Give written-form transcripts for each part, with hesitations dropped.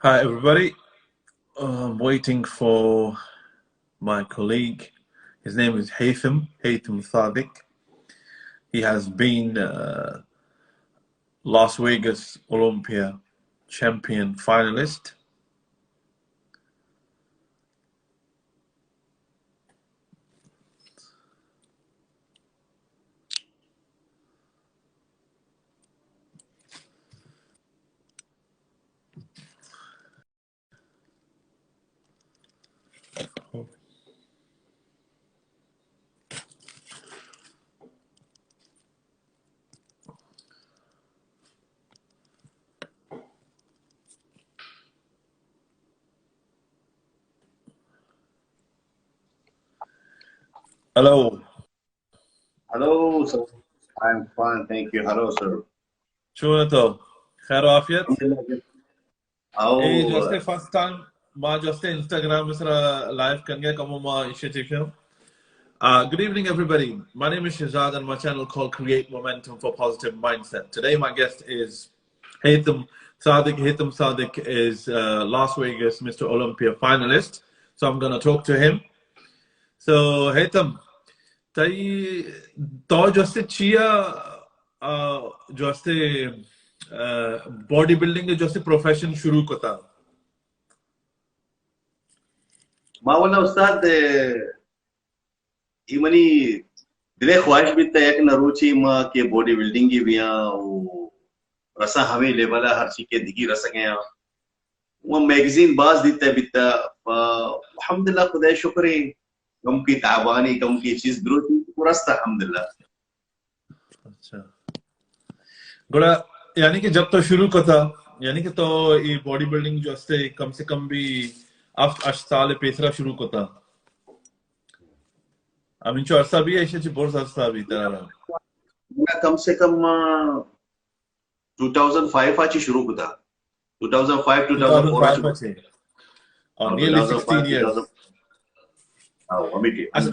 Hi, everybody. I'm waiting for my colleague. His name is Haytham Sadiq. He has been Las Vegas Olympia champion finalist. Hello. Hello, sir. I'm fine, thank you. Hello, sir. شو انتو؟ خير وعافية؟ ايه Oh, جوستي first time ما جوستي Instagram مثلا live كان جاي كمو ما initiative. Good evening, everybody. My name is Shazad and my channel called Create Momentum for Positive Mindset. Today, my guest is Haytham Sadiq. Haytham Sadiq is Las Vegas Mr. Olympia finalist. So I'm going to talk to him. So, Haytham, to just chia just bodybuilding just profession shuru kota. ما ولا أستاذ إيماني دلے خواہش بھی تھا کہ نروچی ما کے body building کی بھی رسا ہمیں لیولا ہر چیز کے دگی رسا گیا وہ میگزین باز دیتا ہے بیتا الحمدللہ خدا شکری کم کی تعبانی کم کی چیز دروتی رستا الحمدللہ. اچھا گوڑا یعنی کہ جب تو شروع کو تھا یعنی کہ تو یہ باڈی بلڈنگ جو استے کم سے کم بھی سال پیسرا شروع کو تھا امین چو عرصہ بھی ہے ایشی بورس عرصہ بھی ترہ میں کم سے کم 2005 آچی شروع کو تھا 2005 آچے اور nearly 16 years. اچھا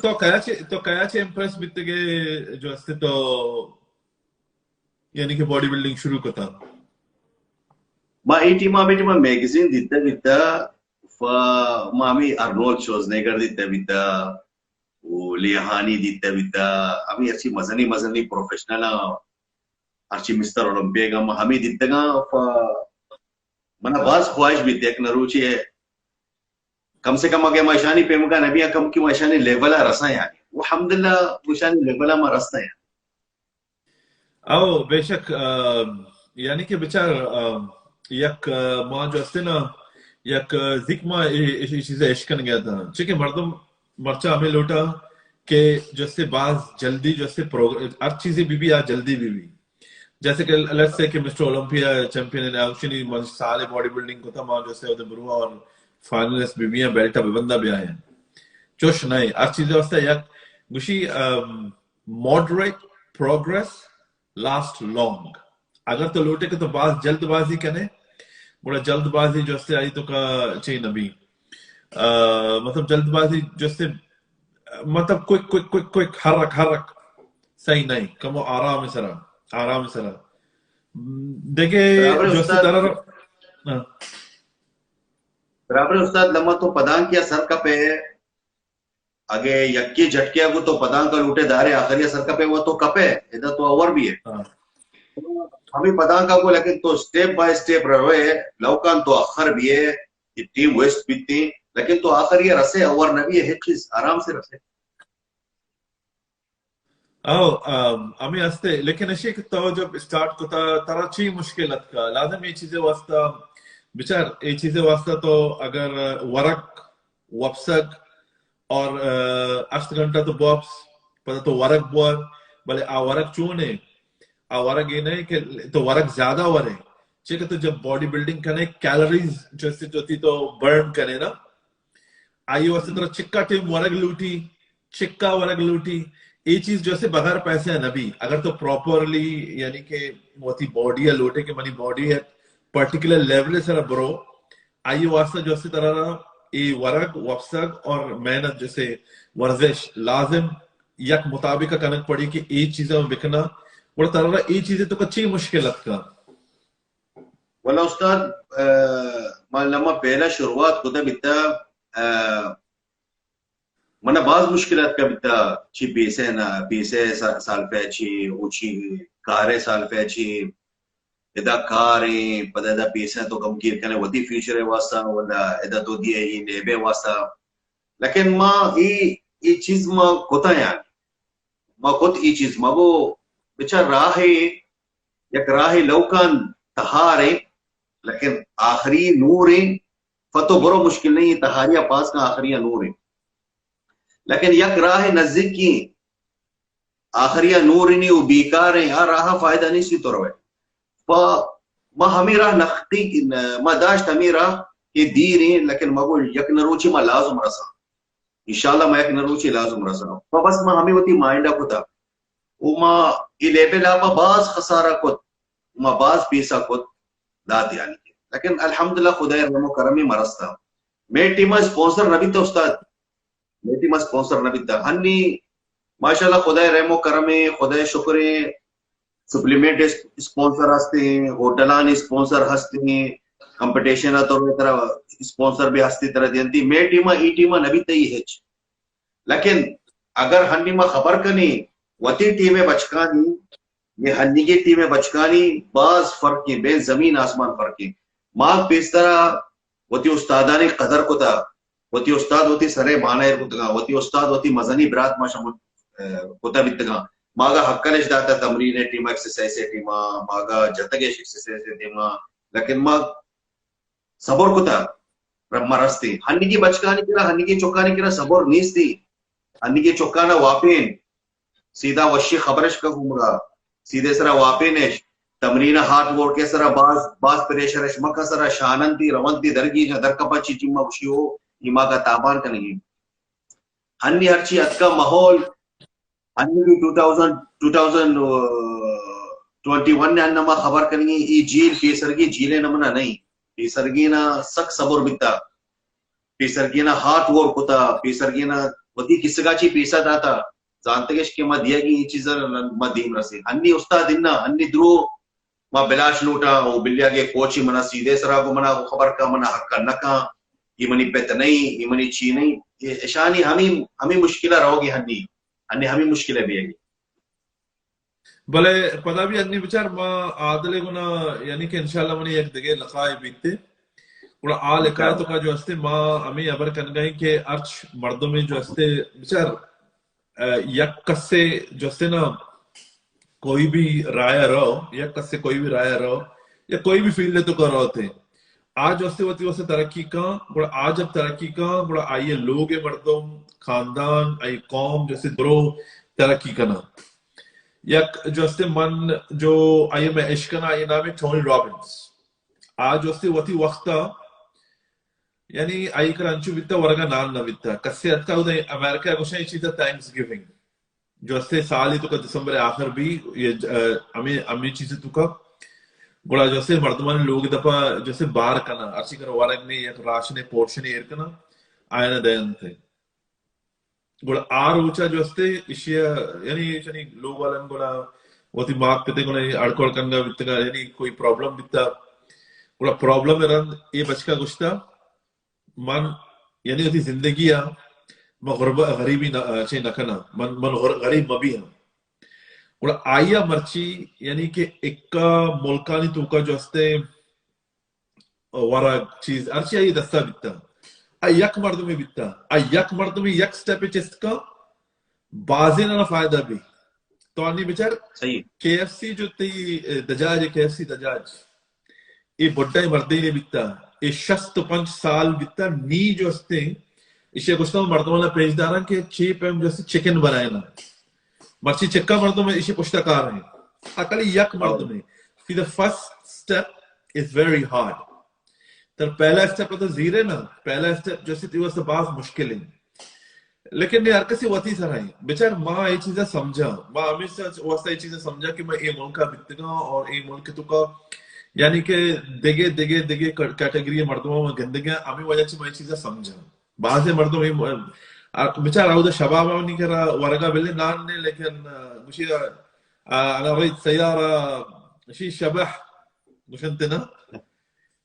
تو کیا چھے امپریس بیتے گے جو استے تو یعنی کہ باڈی بلڈنگ شروع کو تھا ما ایٹی ما بیٹی ما میگزین دیتا بیتا ما ہمیں ارنولڈ شوزنیگر دیتا بیتا لیہانی دیتا بیتا ہمیں ارچی مزنی پروفیشنل ارچی مستر اولمپیا گا ما ہمیں دیتا گا منا باز خواہش بیتا ایک نروچی ہے کم سے کم اگر ماشانی پیمگا نبی کم کی ماشانی لیولا رسا یعنی الحمدللہ ماشانی لیولا ما رسا یعنی او بے شک یعنی کہ بچار یک ماں جو استے نا یک ذک ماں چیزیں عشقن گیا تھا چکہ مردم مرچہ ہمیں لوٹا کہ جو استے بعض جلدی جو استے ہر چیزیں بھی آج جلدی بھی جیسے کہ لیٹس سے کہ مسٹر اولمپیا چیمپئن ہے اوشنی سالے باڈی بلڈنگ کو تھا ماں جو استے ہوتے بروا اور فائنلسٹ بھی ہیں بیلٹا ببندہ بھی آئے ہیں چوش نہیں ہر چیزیں واسطہ یک گوشی moderate progress last long اگر تو لوٹے کہ تو بعض جلد بازی کنے بڑا جلد بازی جو استے آئی تو کا چاہیے نبی مطلب جلد بازی جو استے مطلب کوئک حرک صحیح نہیں کمو آرام سرا دیکھے جو استے طرح برابر استاد لما تو پدان کیا سر کا پہ اگے یکی جھٹکیا کو تو پدان کا لوٹے دارے آخری سر کا پہ وہ تو کپے ادھر تو اور بھی ہے ہمیں پدان کا کو لیکن تو سٹیپ بائی سٹیپ روے لوکان تو اخر بھی ہے ٹیم ویسٹ بھی تھی لیکن تو آخر یہ رسے اور نبی ہے چیز آرام سے رسے ہمیں ہستے لیکن اسی تو جب اسٹارٹ کو ترا چی مشکلت کا لازم یہ چیزیں واسطہ بچار یہ چیزیں واسطہ تو اگر ورق وپسک اور 8 گھنٹہ تو باکس پتہ تو ورق بور بلے ورق چونے ورق یہ نہیں کہ تو ورق زیادہ ورے چیک تو جب باڈی بلڈنگ کرنے کیلوریز جو تھی تو برن کرنے نا آئی واسطے طرح چکا ٹیم ورق لوٹی چکا ورق لوٹی یہ چیز جو سے بغیر پیسے ہے نبی اگر تو پراپرلی یعنی کہ وہ تھی باڈی ہے لوٹے کہ منی باڈی ہے پرٹیکولر لیول سے برو آئی واسطہ جو سے طرح یہ ورق وفسق اور محنت جیسے ورزش لازم یک مطابق کنک پڑی کہ یہ چیزیں بکنا اور طرح یہ چیزیں تو کچھی مشکلت کا والله استاذ ما لما بينا شروات كده بتا منا بعض مشكلات كبتا شي بيسنا بيسه سالفاتشي وشي كاري سالفاتشي اذا كاري بدا اذا بيسنا تو كم كير كان ودي فيوتشر واسا ولا اذا تو دي اي نيبه واسا لكن ما اي چیز ما کوتا يعني ما كنت اي چیز ما وہ بچا راهي یک راهي لو كان تهاري لیکن آخری نور فتو برو مشکل نہیں تہاریہ پاس کا آخریہ نور ہے لیکن یک راہ نزدیک کی آخریہ نور نہیں وہ بیکار ہیں ہر راہ فائدہ نہیں سی تو روے ما ہمیں راہ نختی ما داشت ہمیں راہ کہ دیر ہیں لیکن ما کو یک نروچی ما لازم رسا انشاءاللہ ما یک نروچی لازم رسا بس ما ہمیں ہوتی مائنڈا کتا وما لیبل ما باز خسارہ کت ما باز پیسا کت داد يعني لكن الحمد لله خدای رحم و کرمی مرستا میں ٹیم اسپانسر نبی تھا استاد میں ٹیم اسپانسر نبی تھا ہنی ماشاءاللہ خدای رحم و کرمی خدای شکر سپلیمنٹ اسپانسر ہستے ہیں ہوٹلان اسپانسر ہستے ہیں کمپٹیشن تو طرح اسپانسر بھی ہستی طرح دینتی میں ٹیم ای ٹیم نبی تی ہے لیکن اگر ہنی ما خبر کنی وتی ٹیم بچکانی یہ ہنی کی ٹیم بچکانی بعض فرق کی بین زمین آسمان فرق کی ماں پیس طرح وتی استادانی قدر کو تھا وتی استاد ہوتی سرے مانا کتگا وتی استاد ہوتی مزنی برات ما شمول کتا بیتگا ماگا حقلش داتا تمرین ٹیم ایکسرسائز ٹیما ماگا جتگیش ایکسرسائز ٹیما لیکن ماں صبر کتا مرستی ہنی کی بچکانی کرا ہنی کی چوکانی کرا صبر نیستی ہنی کی چوکانا واپین سیدھا وشی خبرش کا گھومگا سیدھے سرا واپینش تمرین ہاتھ ووڑ کے سرا باز پریشرش مکہ سرا شاننتی رونتی درگی درکپا چی چیما وشی ہو ایما کا تابان کا نہیں ہنی ہر چی اتکا ماحول ہنی بھی 2021 نے انما خبر کرنی ای جیل پیسرگی جیلے نمنا نہیں پیسرگی نا سک صبر بیتا پیسرگی نا ہاتھ ووڑ کتا پیسرگی نا ودی کسگا چی پیسا داتا جانتے گیش کہ ما دیا گی یہ چیزر ما دیم رسی ہنی استاد اننا ہنی درو ما بلاش لوٹا وہ بلیا کے کوچی منا سیدھے سرا کو منا خبر کا منا حق کا نکا یہ منی پیت نہیں یہ منی چی نہیں یہ اشانی ہمیں مشکلہ رہو گی ہنی ہمیں مشکلہ بھی ہے گی بلے پدا بھی انی بچار ما عادلے گنا یعنی کہ انشاءاللہ منی ایک دگے لقائی بیتے اور آ لکھا تو کا جو ہستے ما ہمیں ابر کن گئیں کہ ارچ مردوں میں جو ہستے بچار یک کس سے جو ہستے نا کوئی بھی رائے رہو یک کس سے کوئی بھی رائے رہو یا کوئی بھی فیلڈ تو کر رہو تھے آج وستے ہوتی وستے ترقی کا بڑا آج جب ترقی کا بڑا آئیے لوگ مردم خاندان آئی قوم جیسے درو ترقی کرنا یک جو ہستے من جو آئیے میں عشقنا آئیے نام ہے ٹونی رابنس آج وستے ہوتی وقتا یعنی آئی کر انچو بیتا ورگا نان نہ بیتا کسے اتکا ہوتا ہے امریکہ کو شاید چیزا تھینکس گیونگ جو ہستے سالی تو کا دسمبر آخر بھی ہمیں چیزیں تو کا بڑا جیسے مردمان لوگ دپا جیسے بار کنا ارچی کر وارگ نے یک راشنے پورشنے ایر کنا آئینا دین تھے بڑا آر اوچا جو ہستے اشیا یعنی لوگ والن بڑا وہتی ماک پتے کو نہیں اڑکوڑ کنگا بیتگا یعنی کوئی پرابلم بیتا بڑا پرابلم رند یہ بچکا گشتا من یعنی ہوتی زندگی ما غریبی چاہی نکنا من غریب مبی ہاں اور آئیا مرچی یعنی کہ اکا ملکانی توکا جو ہستے ورگ چیز ارچی آئی دستا بیتا آئی یک مردمی بیتا آئی یک مردمی یک سٹیپ چست کا بازی نہ فائدہ بھی تو آنی بچار کے ایف سی جو تی دجاج کے ایف سی دجاج یہ بڑھائی مردی نے بیتا یہ 65 سال بیتا نی جو ہستے اسے گوشتا ہوں مردمانا پیج دارا کہ چیپ ایم جو ہستے چکن بنائے نا مرچی چکا مردوں میں اسے پشتا کار ہیں اکلی یک مردوں میں فی the first step is very hard تر پہلا اسٹیپ تو زیرے نا پہلا اسٹیپ جو سی وہ سے باز مشکل ہے لیکن میں ہر کسی وطی سر آئی بیچار ماں یہ چیزیں سمجھا ماں ہمیشہ واسطہ یہ چیزیں سمجھا کہ میں یہ ملکہ بتگا اور یہ ملک تو کا یعنی کہ دگے کیٹیگری مردوں میں گندگیاں ہمیں وجہ سے میں چیزیں سمجھا بعض مردوں میں بچار آؤ شباب نہیں کرا ورگا بلے نان نے لیکن مشي انا اريد سياره شيء شبح مش انت نا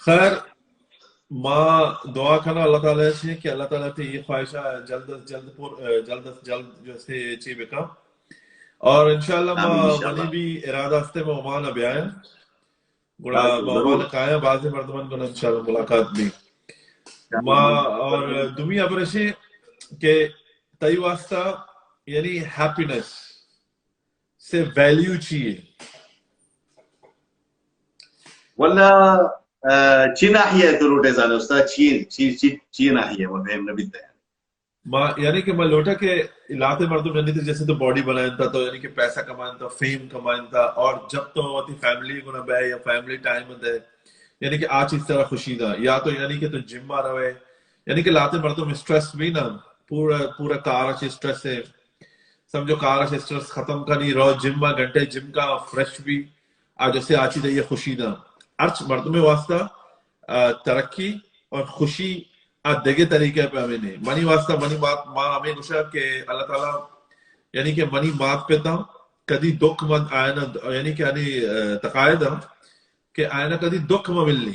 خیر ما دعا کرنا اللہ تعالیٰ سے کہ اللہ تعالیٰ تے یہ خواہشہ جلد از جلد جلد از جلد جو سے چی بکا اور انشاءاللہ ما آمین منی انشاءاللہ. بھی ارادہ ہستے میں عمان ابھی آئے گوڑا ما ضرور. عمان کھایا بعضی مردمان کو انشاءاللہ ملاقات بھی ما اور دنیا برشی کہ تئی واسطہ یعنی ہیپینس سے ویلیو چیئے ولا چی ناحية دروتي زانو أستاذ چی ناحية ما فهمنا بالله. ما یعنی کہ میں لوٹا کہ علاقے مردم یعنی تھے جیسے تو باڈی بنائن تھا تو یعنی کہ پیسہ کمائن تھا فیم کمائن تھا اور جب تو ہوتی فیملی کو نہ بے یا فیملی ٹائم دے یعنی کہ آج اس طرح خوشی دا یا تو یعنی کہ تو جم ماں رہے یعنی کہ لاتے مردم اسٹریس بھی نا پورا کار اچھی اسٹریس ہے سمجھو کار اچھی اسٹریس ختم کرنی رو جم ماں گھنٹے جم کا فریش بھی آج جیسے آچی دے یہ خوشی دا ارچ مردم واسطہ ترقی اور خوشی دیگے طریقے پہ ہمیں نہیں منی واسطہ منی بات ماں ہمیں گوشا کہ اللہ تعالیٰ یعنی کہ منی مات پہ تھا کدی دکھ مند آئنا یعنی کہ تقاعد کہ آئنا کدی دکھ میں ملنی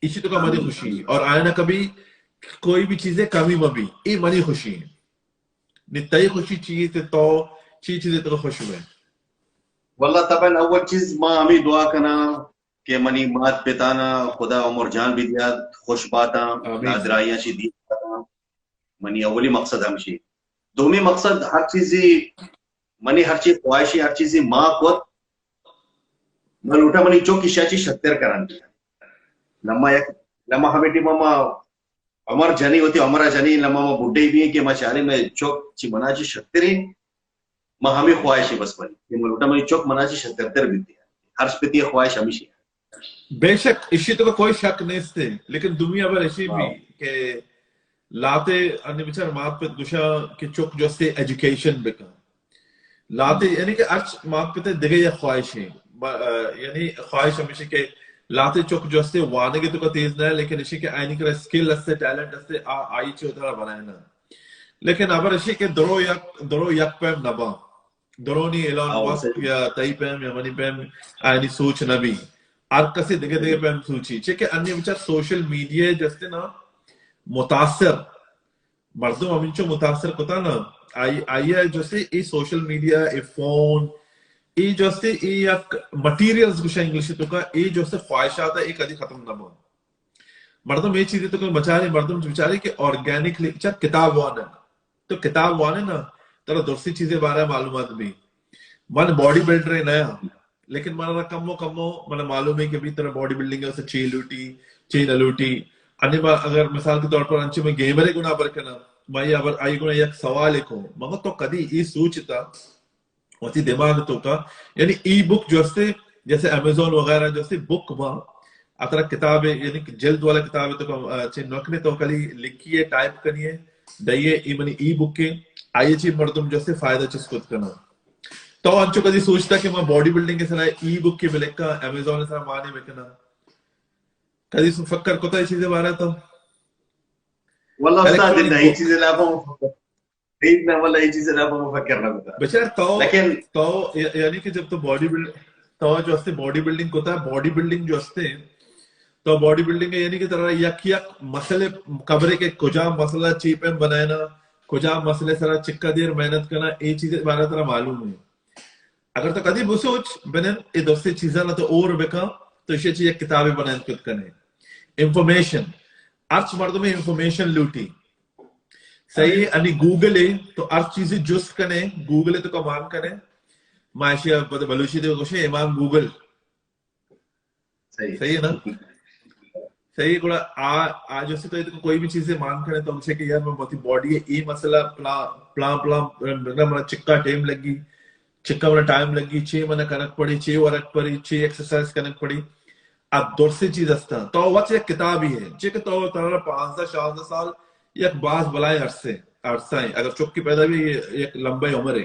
اسی تو کا منی خوشی اور آئنا کبھی کوئی بھی چیزیں کمی میں بھی یہ منی خوشی نتائی خوشی چیز تو چیزیں تو خوش ہوئے والله طبعا أول چیز ما ہمیں دعا کرنا کہ منی مات بتانا خدا عمر جان بھی دیا خوش باتا نادرائیاں چی دی منی اولی مقصد ہمشی دومی مقصد ہر چیزی منی ہر چیز خواہشی ہر چیزی ماں کو من اٹھا منی چوکی شاچی شتر کران دیا لما ہمیں ٹی ماما عمر جانی ہوتی عمرہ جانی لما ما بڑھے بھی ہیں کہ ما چاہنے میں چوک چی منا چی شتری ما ہمیں خواہشی بس بنی کہ من اٹھا منی چوک منا چی شتر بھی دیا ہر سپیتی خواہش ہمیشی بے شک اسی تو کوئی شک نہیں تھے لیکن دنیا بھر ایسی بھی کہ لاتے انہیں بچار مات پہ گوشا کہ چوک جو سے ایجوکیشن بکا لاتے یعنی کہ ارچ مات پہ تے دگے یا خواہشیں یعنی خواہش ہمیشہ کہ لاتے چوک جو سے وانگے تو کا تیز نہ ہے لیکن اسی کہ آئینی کرے سکل اس سے ٹیلنٹ اس سے آئی چھو اترا بنائے نا لیکن ابر اسی کہ درو یک پیم نبا درو نہیں ایلان ماسک یا تئی پیم یا منی پیم آئینی سوچ نبی کسی دگے دگے پہ ہم سوچی چکہ انیہ بچار سوشل میڈیا جستے نا متاثر مردم ہمیں متاثر کتا نا آئیے جسے ای سوشل میڈیا ای فون ای جستے ای یک مٹیریلز کچھ انگلیشی تو کا ای جستے خواہشات ہے ای کدی ختم نہ ہو مردم یہ چیزیں تو بچارے مردم بچارے کہ آرگینک کتاب وانا تو کتاب وانے نا ترہ دوسری چیزیں بارے معلومات بھی من باڈی بلڈر ہے نیا لیکن مانا کمو مانا معلوم ہے کہ بھی طرح باڈی بلڈنگ ہے اسے چی لوٹی چی نہ لوٹی اگر مثال کے طور پر انچے میں گیمرے گناہ برکنا میں اب آئی گناہ یک سوال ایک ہوں مگر تو کدی ای سوچتا ہوتی دماغ تو کا یعنی ای بک جو سے جیسے امیزون وغیرہ جو سے بک ماں اترا کتاب ہے یعنی جلد والا کتاب ہے تو چھ نکنے تو کلی لکھیے ٹائپ کریے دائیے ای منی ای بک کے آئیے چی مردم جو سے فائدہ چیز خود کرنا تو انچو کدی سوچتا کہ میں باڈی بلڈنگ کے سرائے ای بک کی بلکہ امیزون سرائے مانے بکنا کدی فکر کتا یہ چیزیں بارا تھا والله استاذ انه هي چیزیں لا فهم دیکھنا والا یہ چیزیں لا فهم فکر نہ ہوتا بچار لیکن تو یعنی کہ جب تو باڈی بلڈ تو جو استے باڈی بلڈنگ کوتا ہے باڈی بلڈنگ جو استے تو باڈی بلڈنگ ہے یعنی کہ طرح یک مسئلے قبرے کے کجا مسئلہ چیپ ایم بنائنا کجا مسئلے سرا چکا دیر محنت کرنا یہ چیزیں بارا طرح معلوم ہے اگر تو کدی بسوچ بنن یہ دوسری چیزیں نہ تو اور بکا تو اسے چیز ایک کتابیں بنائیں خود کرنے انفارمیشن ارچ مردوں میں انفارمیشن لوٹی صحیح انی گوگل ہے تو ارچ چیزیں جست کرنے گوگل ہے تو کمان کرنے معاشی بلوچی دے گوشے امام گوگل صحیح ہے نا صحیح گوڑا آج اسے تو کوئی بھی چیزیں مان کرنے تو اسے کہ یار میں بہت باڈی ہے ای مسئلہ پلان چکا ٹیم لگی چکا منا ٹائم لگی چھ منا کنک پڑی چھ ورک پڑی چھ ایکسرسائز کنک پڑی اب دوسری چیز استا تو وچ ایک کتاب ہی ہے چک تو تارا 15-16 سال یک باز بلائے عرصہ ہیں اگر چکی پیدا بھی ایک لمبے عمر ہے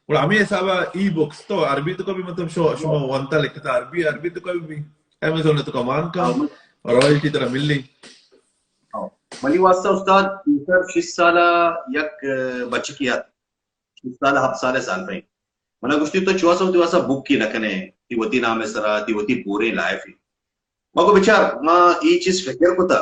اور ہمیں حسابہ ای بکس تو عربی تو کبھی مطلب شما وانتا لکھتا عربی تو کبھی بھی امیزون نے تو کمان کا رویلٹی طرح مل لی منی واسطہ استاد 6 سالہ یک بچی کیا 6 سالہ 7 سال پہ منا گشتی تو 64 دیواسا بک کی نکنے تی وتی نام سرا تی وتی پورے life Mako bichar ma e cheez fikir ko ta.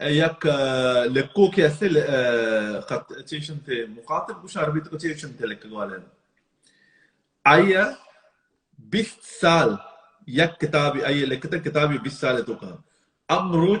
ياك لكو كاسي قد تيشن تي مقاطب وش عربي تكو تيشن تي لك قوالين ايا 20 سال ياك كتابي اي لكتا كتابي 20 سال توكا ام روز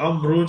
ام روز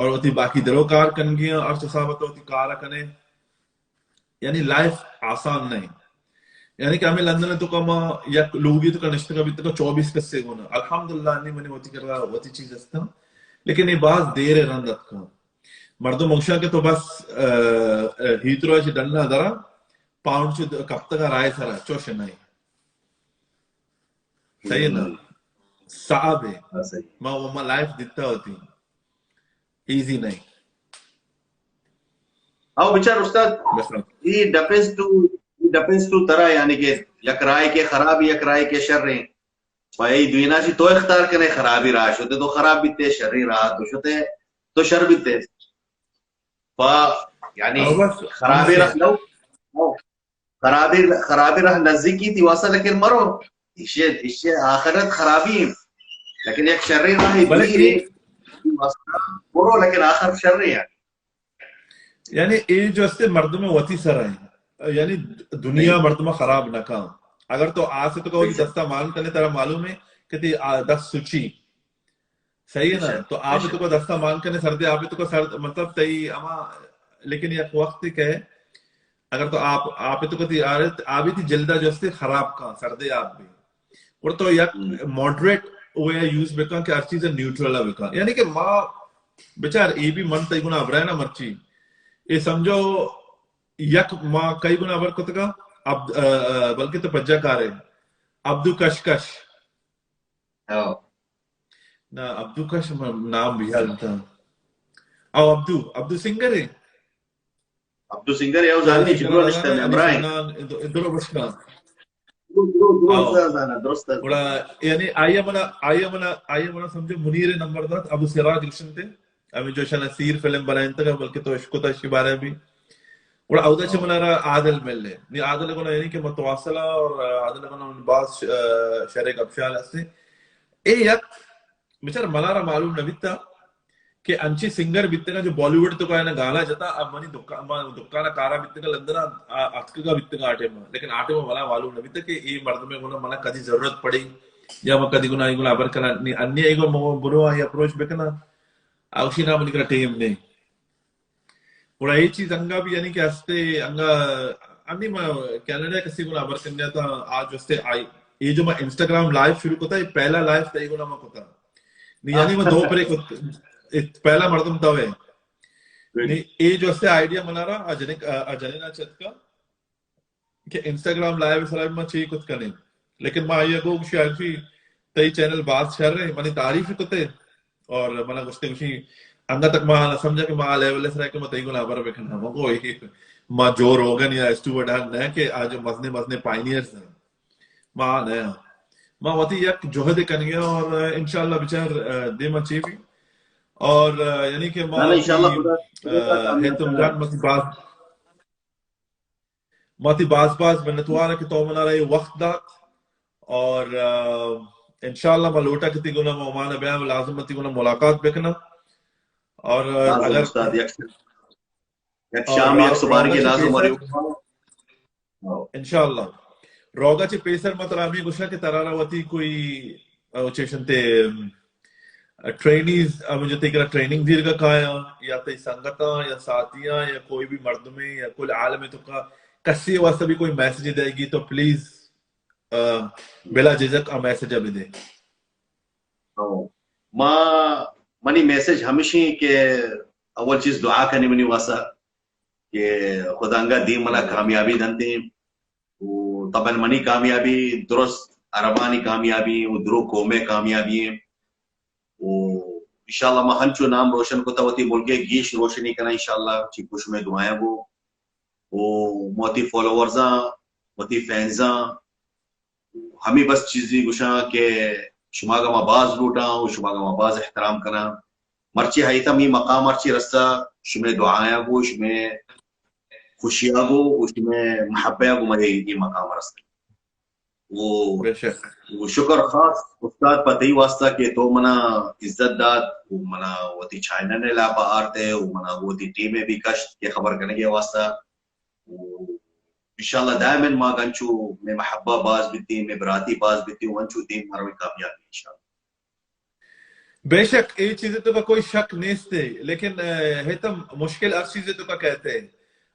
اور ہوتی باقی درو کار کنگیاں اور صحابت ہوتی کارا کنے یعنی لائف آسان نہیں یعنی کہ ہمیں لندن تو کم یا لوگی تو کا نشتہ کا بھی تو 24 کس سے گونا الحمدللہ نہیں منی ہوتی کر رہا ہوتی چیز استا لیکن یہ باز دیر رندت کا مردم موشا کے تو بس ہیترو ایسی ڈننا درا پاؤنڈ سے کب تک رائے سرا چوش نہیں صحیح نا صعب ہے ما لائف دیتا ہوتی ایزی نہیں او بچار استاد بس یہ ڈپینس ٹو طرح یعنی کہ یک رائے کے خراب یک رائے کے شر ہیں بھائی دوینا سی تو اختیار کرے خرابی راہ شوتے تو خراب بیتے شرری راہ تو شوتے تو شر بیتے یعنی بس خرابی رہ لو خرابی رہ نزدیکی تھی واسطہ لیکن مرو اسے آخرت خرابی لیکن ایک شرری راہ دوی مرو لیکن آخر شرری ہے یعنی یہ جو استے مردم وطی سر ہیں یعنی دنیا مردم خراب نہ کام اگر تو آج سے تو کہو کہ دستہ مان کرنے ترہ معلوم ہے کہ تی 10 سچی صحیح ہے نا تو آپ تو کو دستہ مان کرنے سردے آپ تو کو سرد مطلب تی اما لیکن یہ وقت کہ اگر تو آپ تو کو تی آبی تی جلدہ جو استے خراب کام سردے آپ بھی اور تو یک ماڈریٹ ہوئے یوز بکا کہ ہر چیز نیوٹرل ہے بکا یعنی کہ ماں بچار ای بھی من تی گنا ابرائے نا مرچی یہ سمجھو یک ماں کئی گنا ابر کتا کا بلکہ تو پجا کارے عبدو کشکش نا عبدو کش نام بھی حال تھا او عبدو سنگر ہے عبدو سنگر ہے او زانی چکلو نشتہ میں ابرائیں ادھرو بشکا درست یعنی آئیے منا سمجھو منیر نمبر دا ابو سراج رشن تھے ابھی جو نصیر فلم بنائیں تھا بلکہ تو عشق تا بارے بھی اور اودا چھ منا رہا عادل مل لے نہیں عادل کو یعنی کہ متواصلہ اور عادل کو بعض شرک ابشال اسے اے یک بچار ملارا معلوم نہ بیتا کہ انچی سنگر بیتے گا جو بالی ووڈ تو کا گانا جاتا اب منی دکانا کارا بیتے گا لندنا اتک کا بیتے گا آٹے میں لیکن آٹے میں ملا معلوم نہ بیتا کہ یہ مرد میں گنا منا کدی ضرورت پڑی یا وہ کدی گنا گنا ابر کنا انیا ایگو برو آئی اپروچ بکنا اوشی نام نکلا ٹیم نہیں اور یہ چیز انگا بھی یعنی کہ ہستے انگا انی میں کینیڈا کسی گنا ابر کرنے تھا آج وستے آئی یہ جو میں انسٹاگرام لائیو شروع کرتا ہے پہلا لائیو تھا یہ گنا میں کتا یعنی میں دو پر پہلا مردم تاوے یہ جو ہستے آئیڈیا منا رہا اجنینا چت کا کہ انسٹاگرام لائیو سلائیو میں چاہیے کت کرنے لیکن میں آئیے کو کچھ آگی تئی چینل بات شہر رہے منی تعریف ہی کتے اور منا گشتے کچھ انگا تک ماں سمجھا کہ ماں لیول سے رہے کہ میں تئی کو نابر بکھنا ہوں کو ماں جو روگن یا اسٹو وڈان نہ کہ آج مزنے پائنیئرز ہیں ماں نیا ماں ہوتی یک جوہد کن گیا اور انشاءاللہ بچار دے ماں چی بھی اور یعنی کہ ماں ہے تم جان ماتی باز منتوارا کہ تو منا رہے وقت دات اور انشاءاللہ میں لوٹا کتی گنا مہمان بیان لازمتی گنا ملاقات بکنا اور اگر شام یک سباری کے لازم انشاءاللہ روگا چی پیسر مطلبی گوشا کہ ترارا واتی کوئی چیشن تے ٹرینیز مجھے تیکرا ٹریننگ دیر کا کھایا یا تی سنگتاں یا ساتھیاں یا کوئی بھی مردمیں یا کوئی عالم تو کا کسی واسطہ بھی کوئی میسیج دے گی تو پلیز بلا جھجک میسیج ابھی دے منی میسیج ہمیشہ کہ اول چیز دعا کرنی منی واسطہ کہ خدا انگا دین ملا کامیابی دنتے طبعا منی کامیابی درست عربانی کامیابی درو قومے کامیابی انشاءاللہ میں ہنچو نام روشن کو تاوتی ملکے گیش روشنی کرنا انشاءاللہ چی کچھ میں دعائیں وہ موتی فالوورزاں موتی فینزاں ہمیں بس چیزی گوشاں کہ شما کا مباز لوٹا شما کا مباز احترام کرنا مرچی حیثم ہی مقام مرچی رسا شمیں دعائیں گو شمیں خوشیاں گو شمیں محبیاں گو مجھے یہ مقام رسا وہ شکر خاص استاد پتہی واسطہ کہ تو منا عزت داد وہ منا وتی چائنا نے لاپا آرتے وہ منا وتی ٹیمیں بھی کشت کے خبر کرنے کے واسطہ انشاءاللہ دائما ما گنچو میں محبہ باز بیتی میں براتی باز بیتی ونچو دین مروی کامیابی انشاءاللہ بے شک یہ چیزیں تو کا کوئی شک نہیں تھے لیکن ہیتم مشکل ہر چیزیں تو کا کہتے ہیں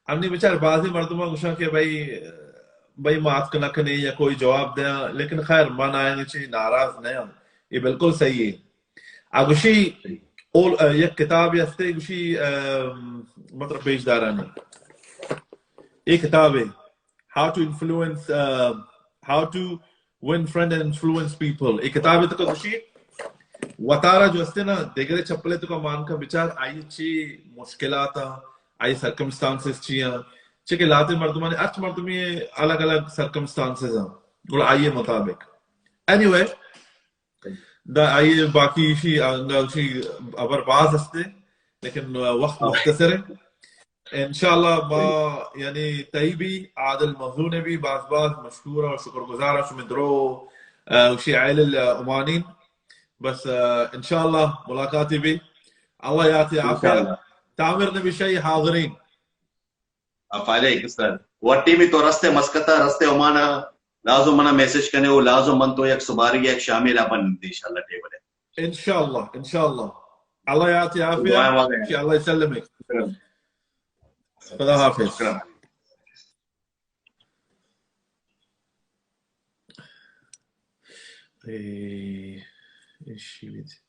ہم نے بچار بعضی مردمہ گوشا کہ بھائی معاف کرنا کہ نہیں یا کوئی جواب دیا لیکن خیر من آئے نہیں ناراض نہیں ہم یہ بالکل صحیح ہے اگوشی اول یک کتاب یستے گوشی مطلب پیش دارانی ایک کتاب ہے How to influence how to win friend and influence people ایک کتاب ہے تو کا گوشی وطارہ جو ہستے نا دیگرے چپلے تو کا مان کا بچار آئی چی مشکلات آئی سرکمسٹانسز چیاں چکے لاتے مردمانے اچھ مردمی الگ الگ سرکمسٹانسز ہیں اور آئیے مطابق anyway دا آئیے باقی شی شی ابر باز ہستے لیکن وقت مختصر ہے انشاءاللہ ما یعنی تئی بھی عادل موضوع نے بھی باز مشکور اور شکر گزار شمی درو شی عائل العمانین بس انشاءاللہ ملاقاتي بي الله يعطي ان شاء عافية الله. تعمرنا بشيء حاضرين عليك استاذ وقتی میں تو رستے مسکتا رستے عمانہ لازم منا میسج کرنے وہ لازم من تو یک سباری یک شامل اپن انشاءاللہ ٹیبل ہے ان شاء الله ان شاء الله الله يعطي عافية دعائیں ان واقع شاء الله يسلمك شکرا خدا حافظ شکرا ايش